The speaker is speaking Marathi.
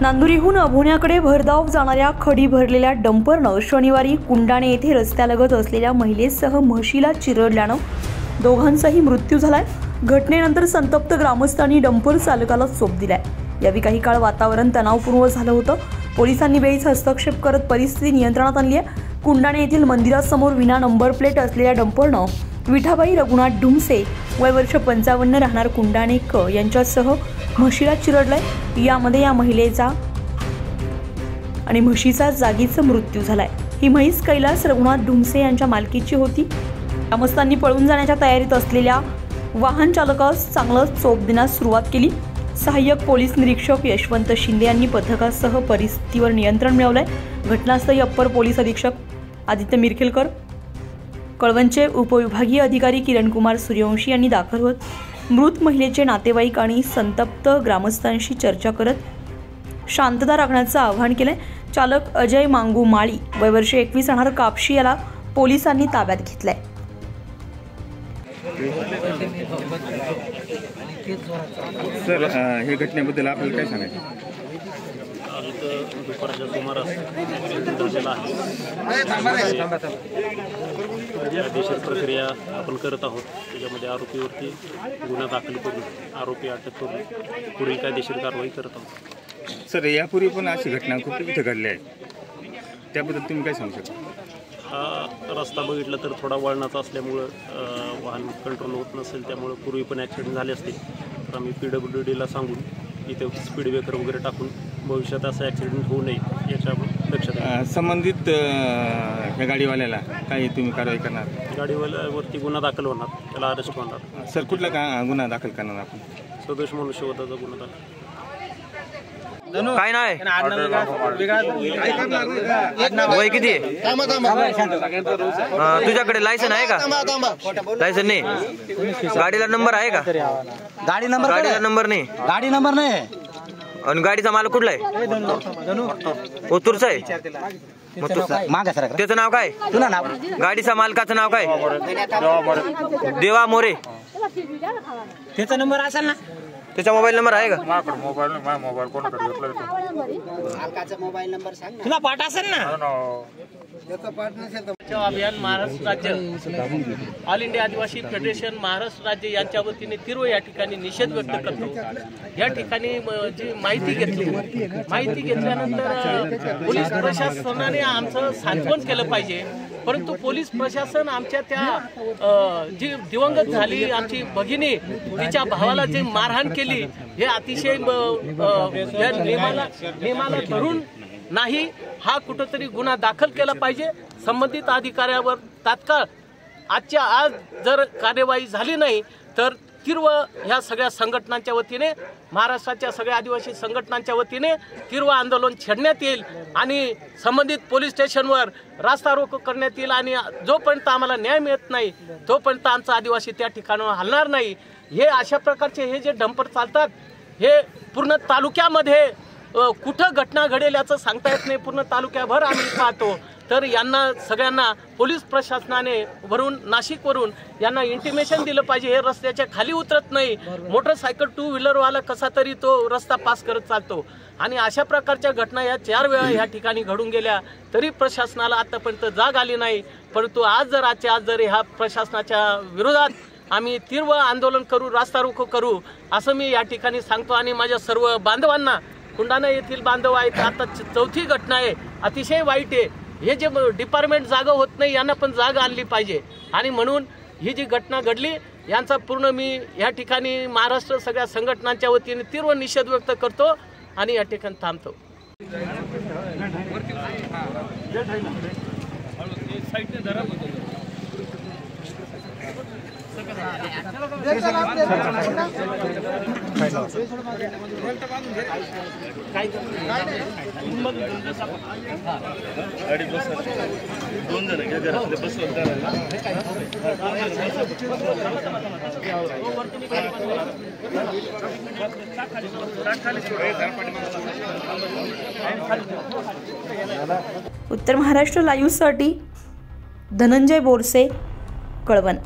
नांदुरीहून अभोण्याकडे भरधाव जाणाऱ्या खडी भरलेल्या डंपरनं शनिवारी कुंडाणे येथे रस्त्यालगत असलेल्या महिलेसह म्हशीला चिरडल्यानं दोघांचाही मृत्यू झालाय। घटनेनंतर संतप्त ग्रामस्थांनी डंपर चालकाला चोप दिलाय। यावेळी काही काळ वातावरण तणावपूर्ण झालं होतं। पोलिसांनी वेळीच हस्तक्षेप करत परिस्थिती नियंत्रणात आणली आहे। कुंडाणे येथील मंदिरासमोर विना नंबर प्लेट असलेल्या डंपरनं विठाबाई रघुनाथ ढुमसे वय वर्ष 55 राहणार कुंडाणे क यांच्यासह म्हशीला चिरडलाय। यामध्ये या महिलेचा आणि म्हशीचा जागीच मृत्यू झालाय। ही म्हैस कैलास रघुनाथ ढुमसे यांच्या मालकीची होती। ग्रामस्थांनी पळून जाण्याच्या तयारीत असलेल्या वाहन चालकास चांगलं चोप देण्यास सुरुवात केली। सहाय्यक पोलीस निरीक्षक यशवंत शिंदे यांनी पथकासह परिस्थितीवर नियंत्रण मिळवलंय। घटनास्थळी अप्पर पोलीस अधीक्षक आदित्य मिरखेलकर, कळवणचे उपविभागीय अधिकारी किरणकुमार सूर्यवंशी यांनी दाखल होत मृत महिलेचे नातेवाईक आणि संतप्त ग्रामस्थांशी चर्चा करत शांतता राखण्याचं आवाहन केलंय। चालक अजय मांगू माळी वय वर्ष 21 राहणार कापशी याला पोलिसांनी ताब्यात घेतलंय। सर, हे घटनेबद्दल आपल्याला काय सांगायचं? दुपारच्या सुमारास कायदेशीर प्रक्रिया आपण करत आहोत। त्याच्यामध्ये आरोपीवरती गुन्हा दाखल करून आरोपी अटक करून पुढील कायदेशीर कारवाई करत आहोत। सर, यापूर्वी पण अशी घटना खूप इथे घडल्या आहेत, त्याबद्दल तुम्ही काय सांगू शकता? हा रस्ता बघितला तर थोडा वळणाचा असल्यामुळं वाहन कंट्रोल होत नसेल, त्यामुळे पूर्वी पण ॲक्सिडेंट झाले असतील। तर आम्ही PWDला सांगून इथे स्पीड ब्रेकर वगैरे टाकून भविष्यात असा ॲक्सिडेंट होऊ नये याच्यावर लक्षात संबंधित ह्या गाडीवाल्याला काय तुम्ही कारवाई करणार? गाडीवाल्यावरती गुन्हा दाखल होणार, त्याला अरेस्ट होणार। सर, कुठला गुन्हा दाखल करणार आपण? सदोष मनुष्यवधाचा गुन्हा दाखल। काय नाव आहे? वय किती आहे? तुझ्याकडे लायसन आहे का? लायसन नाही। गाडीला नंबर आहे का? गाडीला नंबर नाही। गाडी नंबर नाही। आणि गाडीचा मालक कुठला आहे? ओतूरचा आहे। त्याचं नाव काय? गाडीचा मालकाचं नाव काय? देवा मोरे। त्याचा नंबर असेल ना? त्याचा मोबाईल नंबर आहे का? मोबाईल नंबर सांग, तुला पाठ असेल ना? अभियान महाराष्ट्र राज्य ऑल इंडिया आदिवासी फेडरेशन महाराष्ट्र राज्य यांच्या वतीने तीव्र या ठिकाणी निषेध व्यक्त करतो। या ठिकाणी जी माहिती घेतल्यानंतर पोलीस प्रशासनाने आमचं सांत्वन केलं पाहिजे, परंतु पोलीस प्रशासन आमच्या त्या जी दिवंगत झाली आमची भगिनी, तिच्या भावाला जे मारहाण केली हे अतिशय नियमाला धरून नाही। हा कुठंतरी गुन्हा दाखल केला पाहिजे। संबंधित अधिकाऱ्यावर तात्काळ आजच्या आज जर कार्यवाही झाली नाही तर तीव्र ह्या सगळ्या संघटनांच्या वतीने, महाराष्ट्राच्या सगळ्या आदिवासी संघटनांच्या वतीने तीव्र आंदोलन छेडण्यात येईल आणि संबंधित पोलीस स्टेशनवर रास्ता रोको करण्यात येईल। आणि जोपर्यंत आम्हाला न्याय मिळत नाही तोपर्यंत आमचा आदिवासी त्या ठिकाणावर हलणार नाही। हे अशा प्रकारचे हे जे डंपर चालतात हे पूर्ण तालुक्यामध्ये कुठं घटना घडेल याचं सांगता येत नाही। पूर्ण तालुक्याभर आम्ही पाहतो। तर यांना सगळ्यांना पोलीस प्रशासनाने नाशिकवरून यांना इंटिमेशन दिलं पाहिजे। हे रस्त्याच्या खाली उतरत नाही। मोटरसायकल 2 व्हीलरवाला कसा तरी तो रस्ता पास करत चालतो आणि अशा प्रकारच्या घटना या 4 वेळा या ठिकाणी घडून गेल्या तरी प्रशासनाला आतापर्यंत जाग आली नाही। परंतु आज जर ह्या प्रशासनाच्या विरोधात आम्ही तीव्र आंदोलन करू, रास्ता रोको करू असं मी या ठिकाणी सांगतो। आणि माझ्या सर्व बांधवांना, कुंडाणे येथील बांधव आहेत, आता 4थी घटना आहे, अतिशय वाईट आहे। हे जे डिपार्टमेंट जागा होत नाही यांना पण जागा आणली पाहिजे। आणि म्हणून ही जी घटना घडली यांचा पूर्ण मी या ठिकाणी महाराष्ट्र सगळ्या संघटनांच्या वतीने तीव्र निषेध व्यक्त करतो आणि या ठिकाणी थांबतो। उत्तर महाराष्ट्र लाईव्हसाठी धनंजय बोरसे, कळवण।